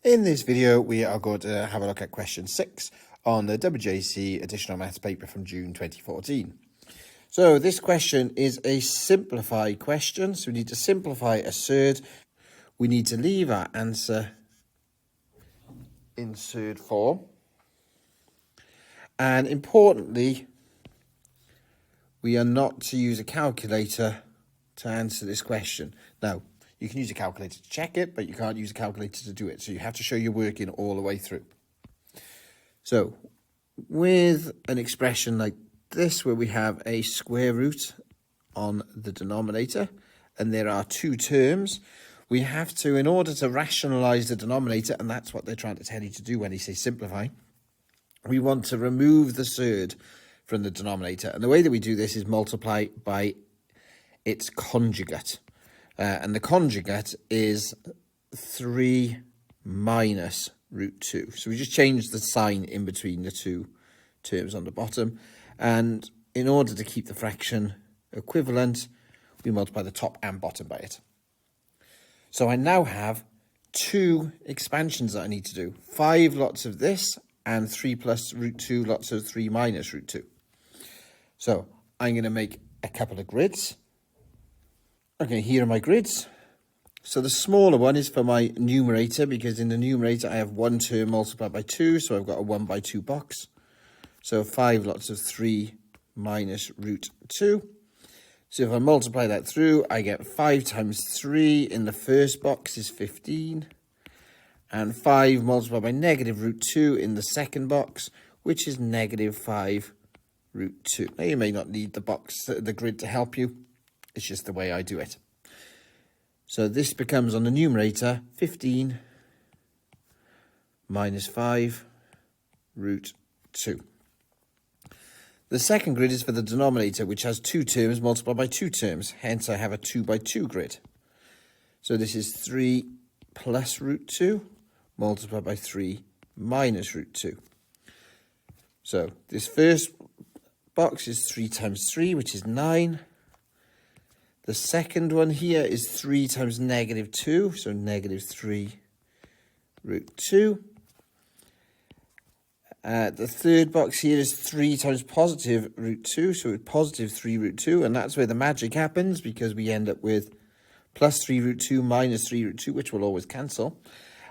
In this video, we are going to have a look at question 6 on the WJC Additional Maths paper from June 2014. So this question is a simplified question. So we need to simplify a surd. We need to leave our answer in surd form. And importantly, we are not to use a calculator to answer this question. Now, you can use a calculator to check it, but you can't use a calculator to do it. So you have to show you're working all the way through. So with an expression like this, where we have a square root on the denominator, and there are two terms, we have to, in order to rationalize the denominator, and that's what they're trying to tell you to do when they say simplify, we want to remove the surd from the denominator. And the way that we do this is multiply by its conjugate. And the conjugate is 3 minus root 2. So we just change the sign in between the two terms on the bottom. And in order to keep the fraction equivalent, we multiply the top and bottom by it. So I now have two expansions that I need to do. 5 lots of this and 3 plus root 2 lots of 3 minus root 2. So I'm going to make a couple of grids. Okay, here are my grids. So the smaller one is for my numerator, because in the numerator I have one term multiplied by 2, so I've got a 1 by 2 box. So 5 lots of 3 minus root 2. So if I multiply that through, I get 5 times 3 in the first box is 15. And 5 multiplied by negative root 2 in the second box, which is negative 5 root 2. Now you may not need the grid to help you. It's just the way I do it. So this becomes on the numerator 15 minus 5 root 2. The second grid is for the denominator, which has two terms multiplied by two terms. Hence I have a 2 by 2 grid. So this is 3 plus root 2 multiplied by 3 minus root 2. So this first box is 3 times 3, which is 9. The second one here is 3 times negative 2, so negative 3 root 2. The third box here is 3 times positive root 2, so it's positive 3 root 2, and that's where the magic happens, because we end up with plus 3 root 2 minus 3 root 2, which will always cancel.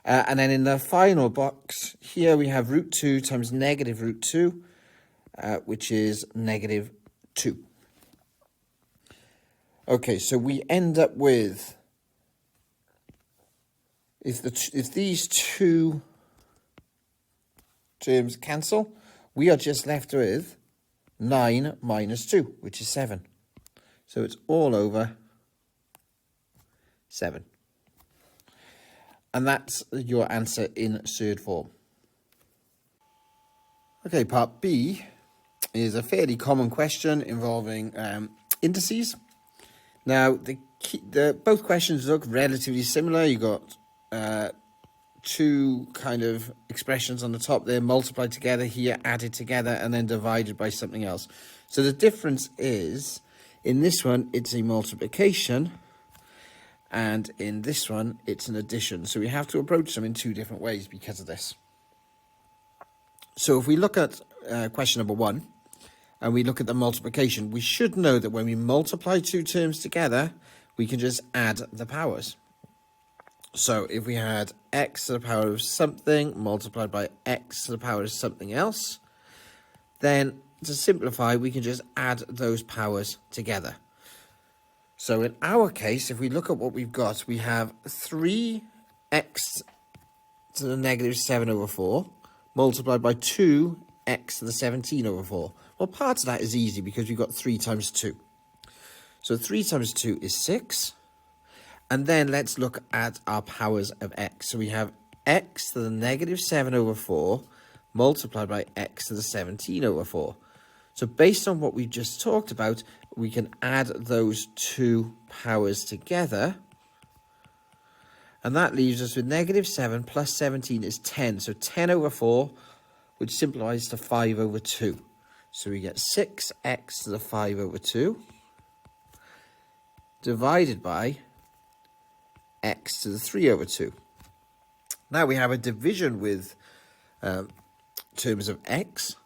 And then in the final box here we have root 2 times negative root 2, which is negative 2. Okay, so we end up with, if these two terms cancel, we are just left with 9 minus 2, which is 7. So it's all over 7. And that's your answer in surd form. Okay, part B is a fairly common question involving indices. Now, both questions look relatively similar. You got two kind of expressions on the top there, multiplied together here, added together, and then divided by something else. So the difference is, in this one, it's a multiplication, and in this one, it's an addition. So we have to approach them in two different ways because of this. So if we look at question number 1, and we look at the multiplication, we should know that when we multiply two terms together, we can just add the powers. So if we had x to the power of something multiplied by x to the power of something else, then to simplify, we can just add those powers together. So in our case, if we look at what we've got, we have 3x to the negative 7 over 4 multiplied by 2x to the 17 over 4. Well, part of that is easy because we've got 3 times 2. So 3 times 2 is 6. And then let's look at our powers of x. So we have x to the negative 7 over 4 multiplied by x to the 17 over 4. So based on what we just talked about, we can add those two powers together. And that leaves us with negative 7 plus 17 is 10. So 10 over 4, which simplifies to 5 over 2. So we get 6x to the 5 over 2 divided by x to the 3 over 2. Now we have a division with terms of x.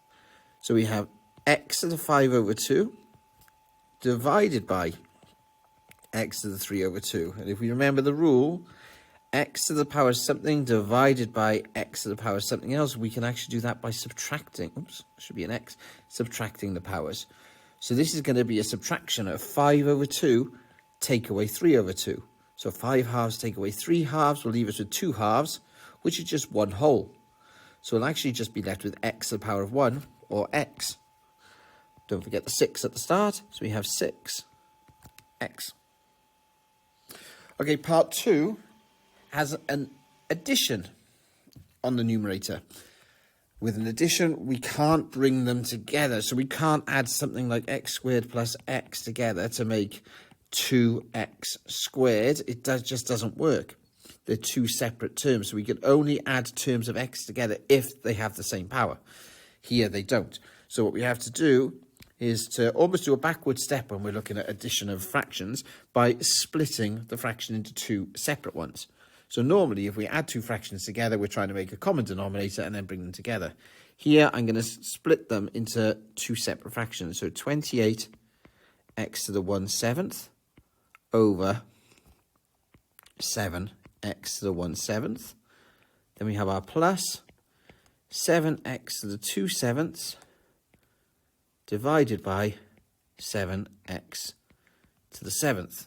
So we have x to the 5 over 2 divided by x to the 3 over 2. And if we remember the rule, x to the power something divided by x to the power something else, we can actually do that by subtracting. Oops, should be an x. Subtracting the powers. So this is going to be a subtraction of 5 over 2 take away 3 over 2. So 5 halves take away 3 halves will leave us with 2 halves, which is just 1 whole. So we'll actually just be left with x to the power of 1, or x. Don't forget the 6 at the start, so we have 6x. Okay, part 2 has an addition on the numerator. With an addition, we can't bring them together. So we can't add something like x squared plus x together to make 2x squared. It just doesn't work. They're two separate terms. So we can only add terms of x together if they have the same power. Here they don't. So what we have to do is to almost do a backward step when we're looking at addition of fractions by splitting the fraction into two separate ones. So normally, if we add two fractions together, we're trying to make a common denominator and then bring them together. Here, I'm going to split them into two separate fractions. So 28x to the 1/7 over 7x to the 1/7. Then we have our plus 7x to the 2/7 divided by 7x to the 7th.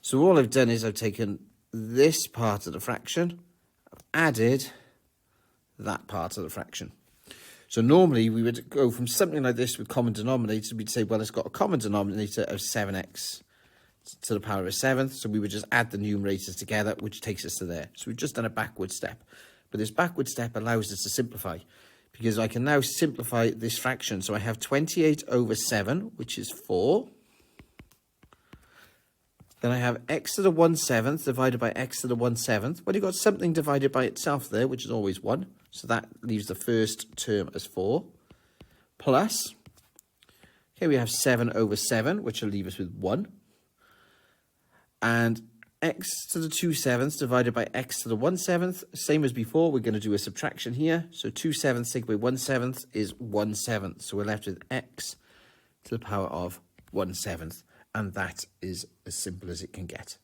So all I've done is I've taken this part of the fraction, I've added that part of the fraction. So normally we would go from something like this with common denominators, we'd say, well, it's got a common denominator of 7x to the power of a 7th, so we would just add the numerators together, which takes us to there. So we've just done a backward step. But this backward step allows us to simplify, because I can now simplify this fraction. So I have 28 over 7, which is 4. Then I have x to the 1/7 divided by x to the 1/7. Well, you've got something divided by itself there, which is always 1. So that leaves the first term as 4. Plus, here we have 7 over 7, which will leave us with 1. And x to the 2/7 divided by x to the 1/7. Same as before, we're going to do a subtraction here. So 2/7 taken by 1/7 is 1/7. So we're left with x to the power of 1/7. And that is as simple as it can get.